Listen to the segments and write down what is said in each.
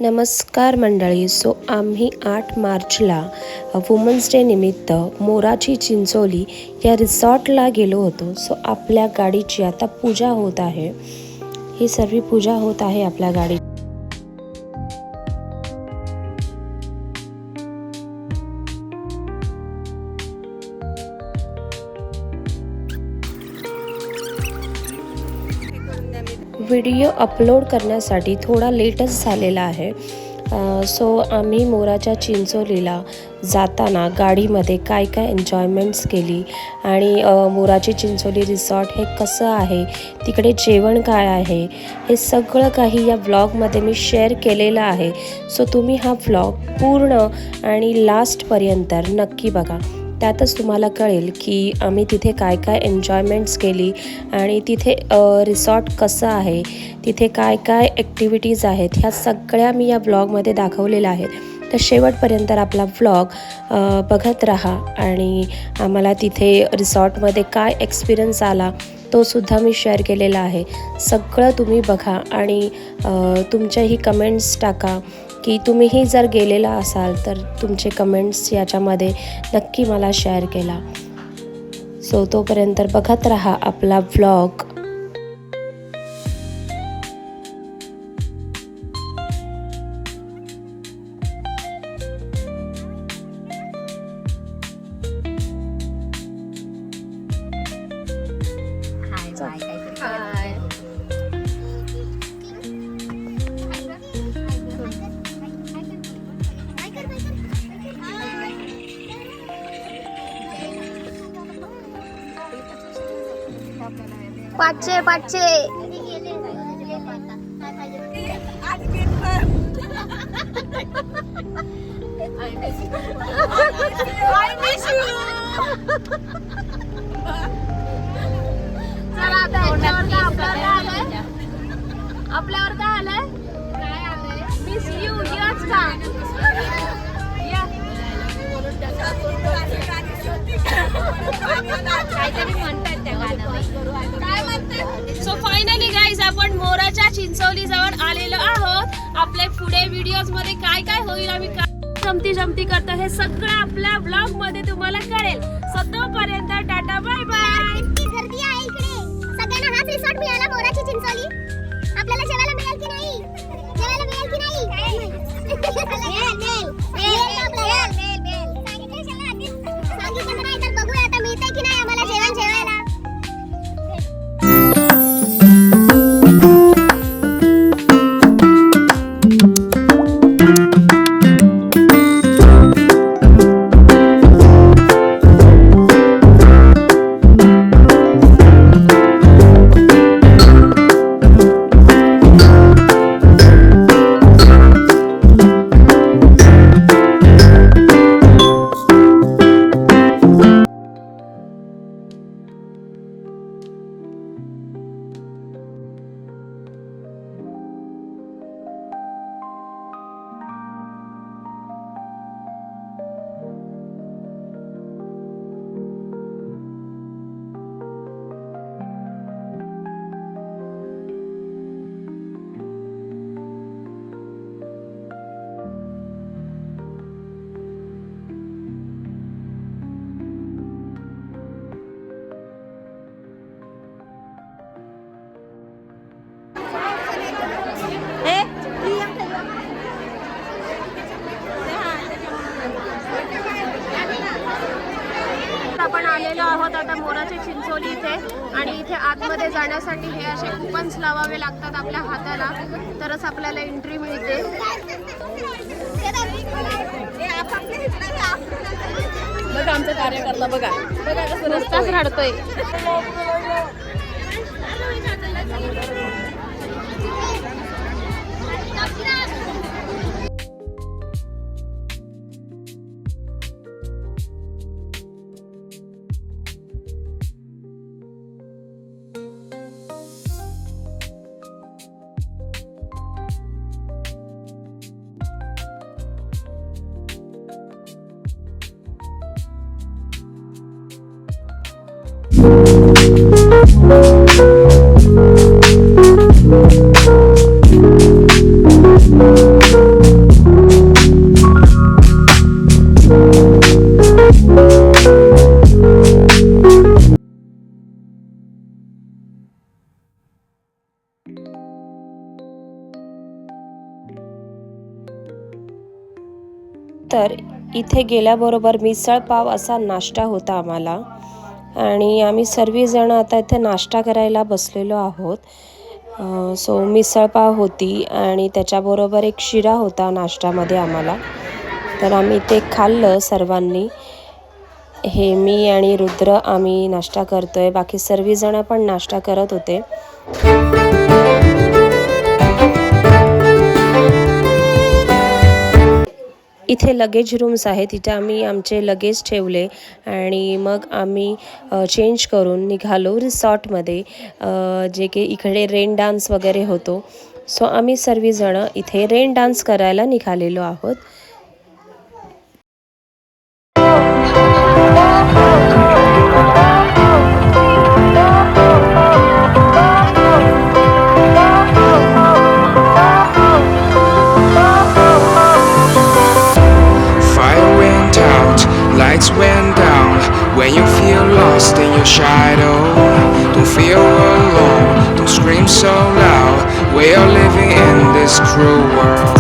नमस्कार मंडळी. आम्ही 8 मार्चला वुमन्स डे निमित्त मोराची चिंचोली या रिसॉर्टला गेलो होतो. आपल्या गाडीची आता पूजा होत आहे. ही सर्व पूजा होत आहे आपल्या गाडी. व्हिडिओ अपलोड करण्यासाठी थोडा लेटच झालेला आहे. आम्ही मोराच्या चिंचोलीला जाताना गाडीमध्ये काय एन्जॉयमेंट्स केली आणि मोराची चिंचोली रिसॉर्ट हे कसं आहे, तिकडे जेवण काय आहे, हे सगळं काही या व्लॉगमध्ये मी शेअर केलेलं आहे. तुम्ही हा व्लॉग पूर्ण आणि लास्टपर्यंत नक्की बघा. त्यातच तुम्हाला कळेल की आम्ही तिथे काय एन्जॉयमेंट्स केली आणि तिथे रिसॉर्ट कसं आहे, तिथे काय ॲक्टिव्हिटीज आहेत, ह्या सगळ्या मी या व्लॉगमध्ये दाखवलेल्या आहेत. तर शेवटपर्यंत आपला व्लॉग बघत राहा आणि आम्हाला तिथे रिसॉर्टमध्ये काय एक्सपिरियन्स आला तो सुद्धा मी शेअर केलेला आहे. सगळं तुम्ही बघा आणि तुमच्याही कमेंट्स टाका की तुम्हीही जर गेलेला असाल तर तुमचे कमेंट्स याच्यामध्ये नक्की मला शेअर केला. तोपर्यंत बघत राहा आपला व्लॉग. पाचशे आपल्यावर काय आलंय? मिस यू यच का काहीतरी म्हणतात त्या गाण्यावर. काय म्हणतात? फायनली गाईज आपण मोराच्या चिंचोली जवळ आलेलो आहोत. आपल्या पुढे व्हिडिओज मध्ये काय होईल, आम्ही काय जमती करतो हे सगळं आपल्या ब्लॉग मध्ये तुम्हाला कळेल. तोपर्यंत टाटा बाय बाय. गर्दी आहे इकडे. सगळ्यांना हाच रिसॉर्ट मिळाला मोराची चिंचोली. आपल्याला जेवायला मिळेल की नाही? जेवायला मिळेल की नाही? सांगितलं नाही तर बघूया आता मिळतंय की नाही आम्हाला जेवण जेवायला. आपण आलेलो आहोत आता मोराची चिंचोली इथे आणि इथे आतमध्ये जाण्यासाठी हे असे कुपन्स लावावे लागतात आपल्या हाताला, तरच आपल्याला एंट्री मिळते. बघा आमचा कार्यकर्ता बघा कसं रस्ताच रडतोय. Thank you. तर इथे गेल्याबरोबर मिसळ पाव असा नाश्ता होता आम्हाला आणि आम्ही सर्वजण आता इथे नाश्ता करायला बसलेलो आहोत. सो मिसळ पाव होती आणि त्याच्याबरोबर एक शिरा होता नाश्त्यामध्ये आम्हाला. तर आम्ही ते खाल्लं सर्वांनी. हे मी आणि रुद्र आम्ही नाश्ता करतोय, बाकी सर्वजण पण नाश्ता करत होते. इथे लगेज रूम्स आहेत, तिथे आम्ही आमचे लगेज ठेवले आणि मग आम्ही चेंज करून निघालो रिसॉर्टमध्ये, जे की इकडे रेन डान्स वगैरे होतो. सो आम्ही सर्वजण इथे रेन डान्स करायला निघालेलो आहोत. Lights went down when you feel lost in your shadow. Don't feel alone, don't scream so loud. We are living in this cruel world.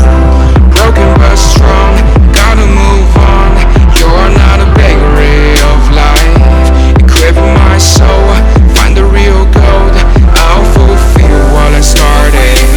Broken but strong, gotta move on. You're not a bakery of life. Equip my soul, find the real gold. I'll fulfill what I started.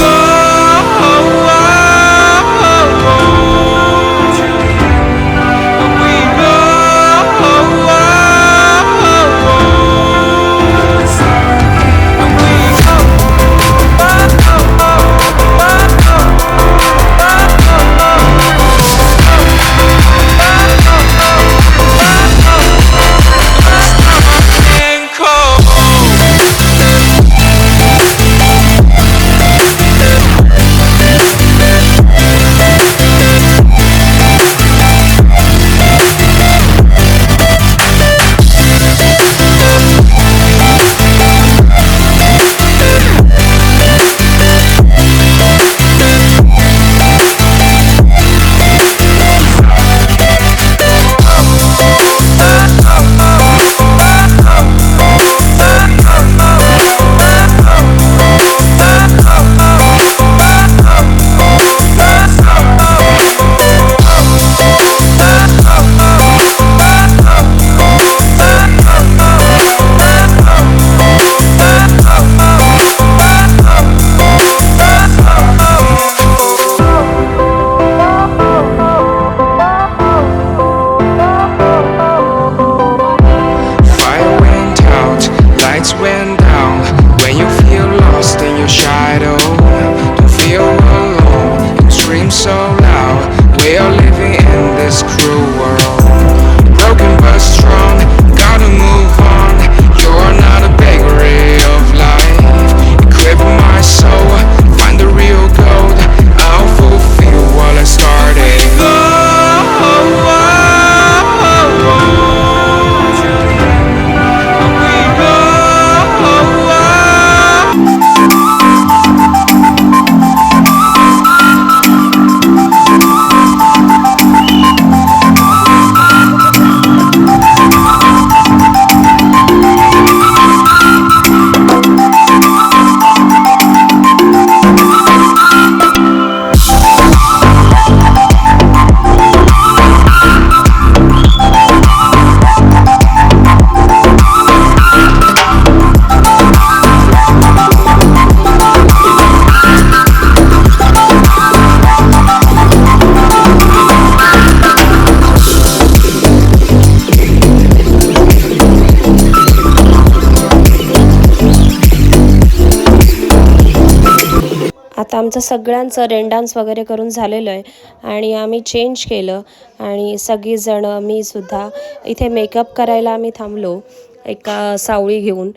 आता आमचं सगळ्यांचं rain dance वगैरे करून झालेलं आहे आणि आम्ही change केलं आणि सगळीजणं मीसुद्धा इथे मेकअप करायला आम्ही थांबलो एका सावळी घेऊन.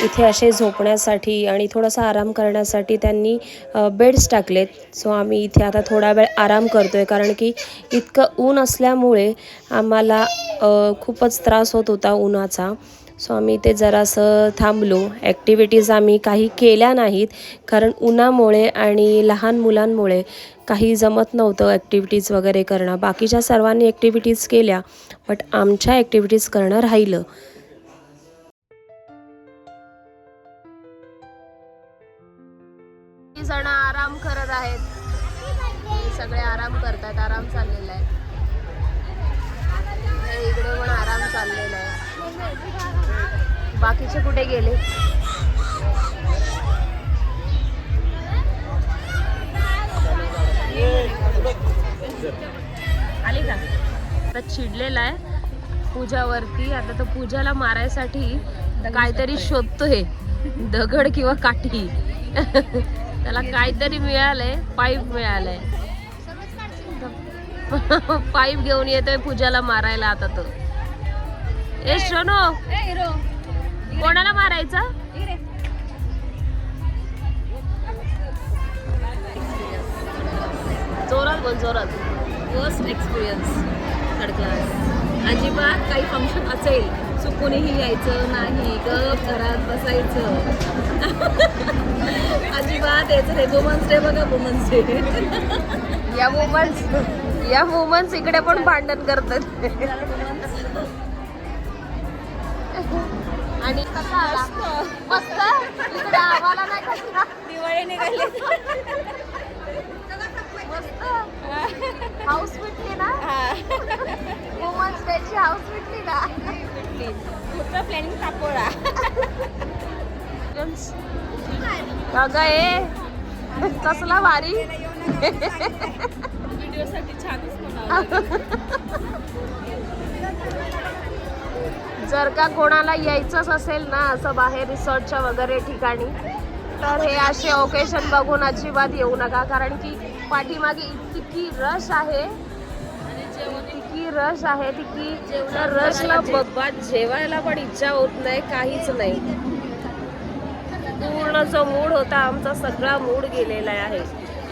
इथे असे झोपण्यासाठी आणि थोडासा आराम करण्यासाठी त्यांनी बेड्स टाकलेत. सो आम्ही इथे आता थोडा वेळ आराम करतो आहे, कारण की इतकं ऊन असल्यामुळे आम्हाला खूपच त्रास होत होता उन्हाचा. सो आम्ही इथे जरासं थांबलो. ॲक्टिव्हिटीज आम्ही काही केल्या नाहीत, कारण उन्हामुळे आणि लहान मुलांमुळे काही जमत नव्हतं ॲक्टिव्हिटीज वगैरे करणं. बाकीच्या सर्वांनी ॲक्टिव्हिटीज केल्या, बट आमच्या ॲक्टिव्हिटीज करणं राहिलं. जण आराम करत आहेत, सगळे आराम करतात, आराम चाललेला आहे. इकडे पण आराम चाललेला आहे. बाकीचे कुठे गेले? आली का? आता चिडलेला आहे पूजावरती. आता तो पूजाला मारायसाठी काहीतरी शोधतोय, दगड किंवा काठी. त्याला काहीतरी मिळालंय, पाईप मिळालंय. पाईप घेऊन येतोय पूजाला मारायला आता तो. ए शोनो, कोणाला मारायचं? जोरात बोल, जोरात. First experience third class. अजिबात काही फंक्शन असेल चुकूनही यायचं नाही, गप घरात बसायचं. अजिबात यायचं नाही. वुमन्स डे बघा, वुमन्स डे. या वुमन्स इकडे पण भांडण करतात. आणि कसा आला? मस्त. इकडे आम्हाला नाही कसला. दिवाळी निघाली. मस्त. हाऊस भेटली ना? वुमन्स डेची हाऊस भेटली ना? पुढचा प्लॅनिंग सापोळा. अगं ए, कसला भारी. व्हिडिओसाठी छानच म्हणावं. जर का कोणाला यायचंच असेल ना असं बाहेर रिसॉर्टच्या वगैरे ठिकाणी, तर हे असे ओकेशन बघून अजिबात येऊ नका. कारण की पाठीमागे इतकी रश आहे, इतकी रश आहे की रशला बघा जेवायला पण इच्छा होत नाही, काहीच नाही. पूर्ण जो मूड होता आमचा सगळा मूड गेलेला आहे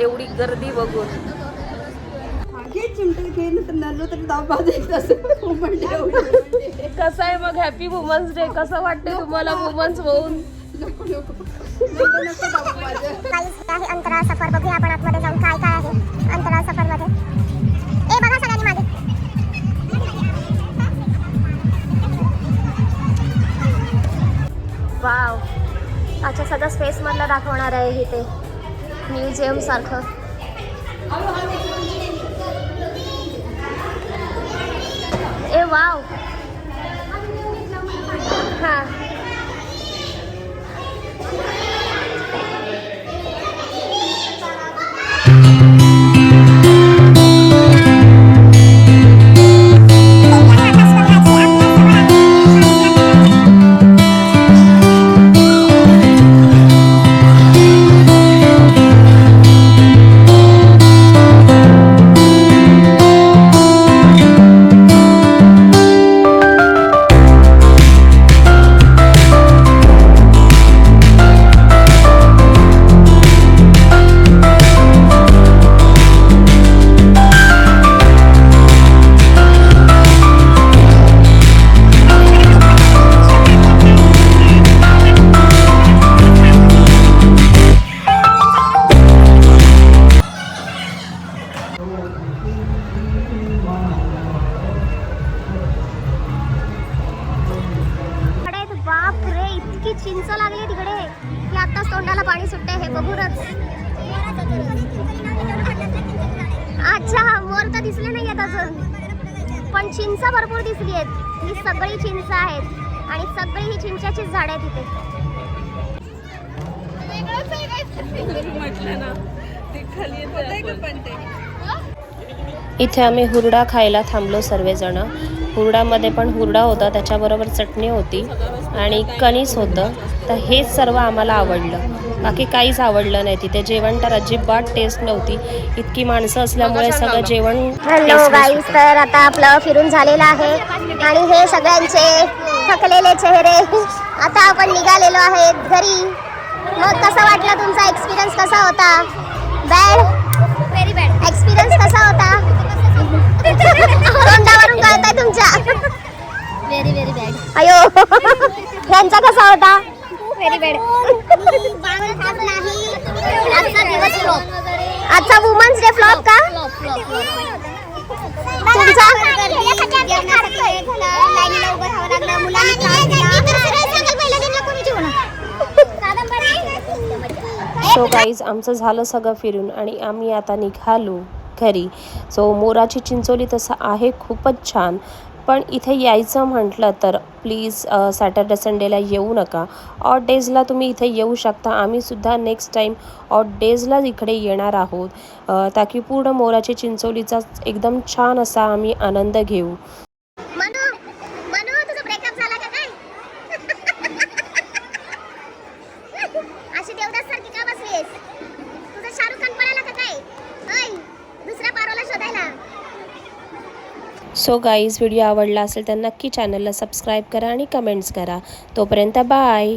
एवढी गर्दी बघून. कसं आहे मग हॅपी वुमन्स डे? कसं वाटते तुम्हाला वुमन्स होऊन? काही अंतराळ सफर बघूया आपण आतमध्ये जाऊन काय काय आहे अंतराळ सफर मध्ये. ए बघा सगळ्यांनी मागे. वाव, अच्छा सगळं स्पेस मधलं दाखवणार आहे इथे म्युझियम सारखं. ए वाव. हा चिंच लागली तिकडे की आताच तोंडाला पाणी सुटते हे बघूनच. अच्छा, मोर तर दिसले नाही आहेत अजून, पण चिंच भरपूर दिसली आहेत. ही सगळी चिंच आहेत आणि सगळी ही चिंचाचीच झाड आहेत इथे. म्हटलं ना ते खाली येतं पण ते. इथे आम्ही हुरडा खायला थांबलो सर्वजण. हुरडामध्ये पण हुरडा होता, त्याच्याबरोबर चटणी होती आणि कणीस होतं. तर हेच सर्व आम्हाला आवडलं, बाकी काहीच आवडलं नाही. तिथे जेवण तर अजिबात टेस्ट नव्हती, इतकी माणसं असल्यामुळे सगळं जेवण. हॅलो गाईस, तर आता आपलं फिरून झालेलं आहे आणि हे सगळ्यांचे थकलेले चेहरे. आता आपण निघालेलो आहे घरी. मग कसा वाटला तुमचा एक्सपिरियन्स? कसा होता? बॅड? Very bad. एक्सपिरियन्स कसा होता? तोंडावरून कळतंय तुमच्या. Very very bad. अयो, यांचा कसा होता? Very bad. आजचा वुमन्स डे फ्लॉप का? तुमचा? सो गाईज, आमचं झालं सगळं फिरून आणि आम्ही आता निघालो घरी. सो मोराची चिंचोली तसं आहे खूपच छान, पण इथे यायचं म्हटलं तर प्लीज सॅटर्डे संडेला येऊ नका. ऑड डेजला तुम्ही इथे येऊ शकता. आम्हीसुद्धा नेक्स्ट टाईम ऑड डेजला इकडे येणार आहोत, ताकी पूर्ण मोराची चिंचोलीचा एकदम छान असा आम्ही आनंद घेऊ. मनू मनू तुझा ब्रेकअप झाला का काय? अशी देवदास सारखी का बसलीस? तुझा शाहरुख खान पळाला का काय? ओय दुसऱ्या पारोला शोधायला. सो गाईज, व्हिडिओ आवडला असेल तर नक्की चॅनलला सबस्क्राईब करा आणि कमेंट्स करा. तोपर्यंत बाय.